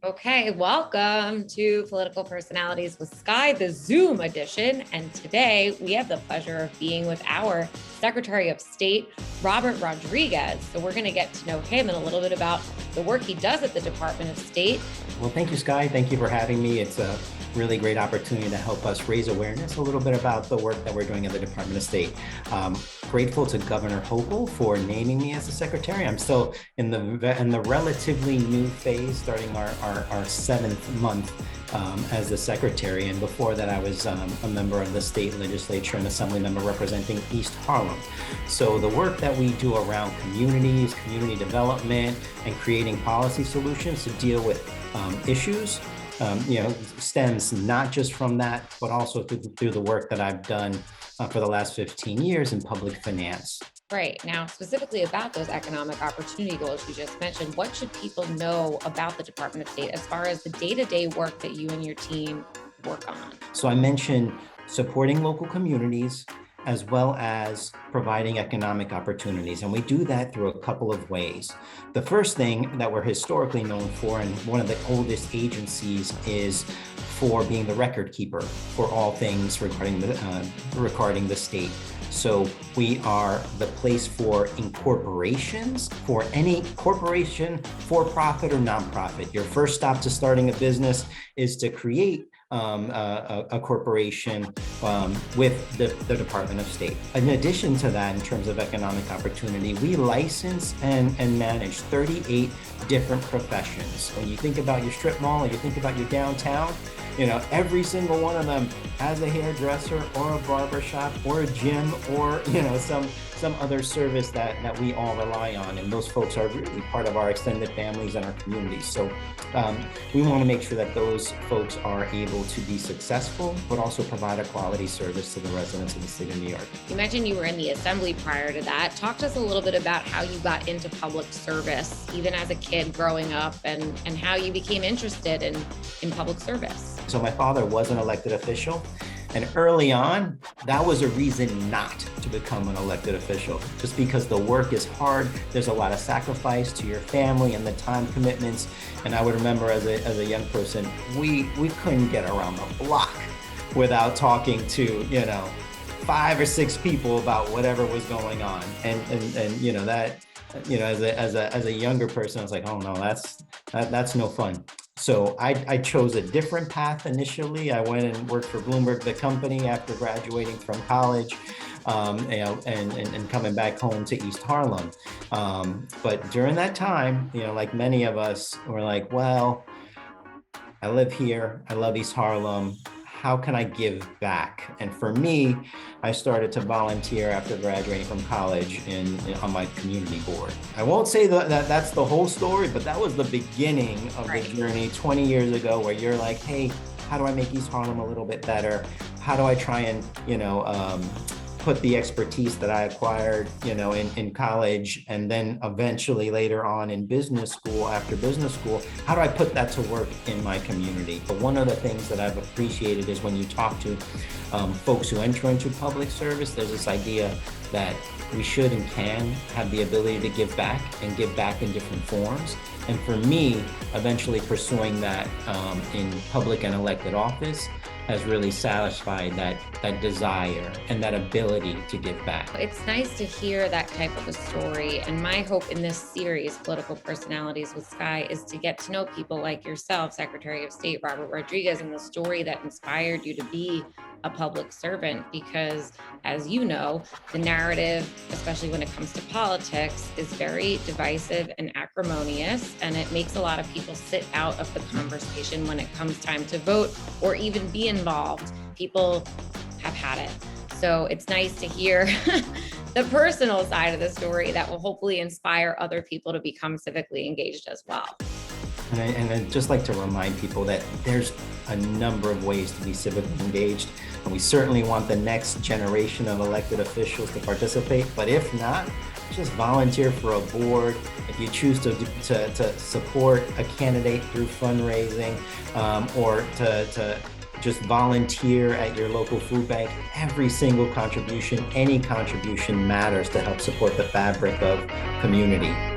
Okay, welcome to Political Personalities with Skye, the Zoom edition. And today we have the pleasure of being with our Secretary of State, Robert Rodriguez. So we're going to get to know him and a little bit about the work he does at the Department of State. Well, thank you, Skye. Thank you for having me. It's a really great opportunity to help us raise awareness a little bit about the work that we're doing at the Department of State. Grateful to Governor Hochul for naming me as the secretary. I'm still in the relatively new phase, starting our seventh month as the secretary. And before that, I was a member of the state legislature and assembly member representing East Harlem. So the work that we do around communities, community development, and creating policy solutions to deal with issues stems not just from that, but also through the work that I've done for the last 15 years in public finance. Right. Now, specifically about those economic opportunity goals you just mentioned, what should people know about the Department of State as far as the day-to-day work that you and your team work on? So I mentioned supporting local communities as well as providing economic opportunities. And we do that through a couple of ways. The first thing that we're historically known for, and one of the oldest agencies, is for being the record keeper for all things regarding the state. So we are the place for incorporations, for any corporation, for-profit or nonprofit. Your first stop to starting a business is to create a corporation with the Department of State. In addition to that, in terms of economic opportunity, we license and manage 38 different professions. When you think about your strip mall, or you think about your downtown, every single one of them has a hairdresser or a barber shop or a gym or, some other service that we all rely on. And those folks are really part of our extended families and our communities. So we want to make sure that those folks are able to be successful, but also provide a quality service to the residents of the state of New York. You mentioned you were in the assembly prior to that. Talk to us a little bit about how you got into public service, even as a kid growing up, and how you became interested in public service. So my father was an elected official. And early on, that was a reason not to become an elected official, just because the work is hard. There's a lot of sacrifice to your family and the time commitments. And I would remember as a young person, we couldn't get around the block without talking to, 5 or 6 people about whatever was going on. And as a younger person, I was like, oh no, that's no fun. So I chose a different path initially. I went and worked for Bloomberg, the company, after graduating from college, and coming back home to East Harlem. But during that time, like many of us, were like, well, I live here. I love East Harlem. How can I give back? And for me, I started to volunteer after graduating from college on my community board. I won't say that's the whole story, but that was the beginning of the journey 20 years ago, where you're like, hey, how do I make East Harlem a little bit better? How do I try and, put the expertise that I acquired, in college, and then eventually later on in business school, after business school, how do I put that to work in my community? But one of the things that I've appreciated is when you talk to folks who enter into public service, there's this idea that we should and can have the ability to give back and give back in different forms. And for me, eventually pursuing that in public and elected office has really satisfied that desire and that ability to give back. It's nice to hear that type of a story. And my hope in this series, Political Personalities with Skye, is to get to know people like yourself, Secretary of State Robert Rodriguez, and the story that inspired you to be a public servant. Because as you know, the narrative, especially when it comes to politics, is very divisive and acrimonious, and it makes a lot of people sit out of the conversation when it comes time to vote or even be involved. People have had it. So it's nice to hear the personal side of the story that will hopefully inspire other people to become civically engaged as well. And I'd just like to remind people that there's a number of ways to be civically engaged. And we certainly want the next generation of elected officials to participate. But if not, just volunteer for a board. If you choose to support a candidate through fundraising, or to just volunteer at your local food bank, every single contribution, any contribution matters to help support the fabric of community.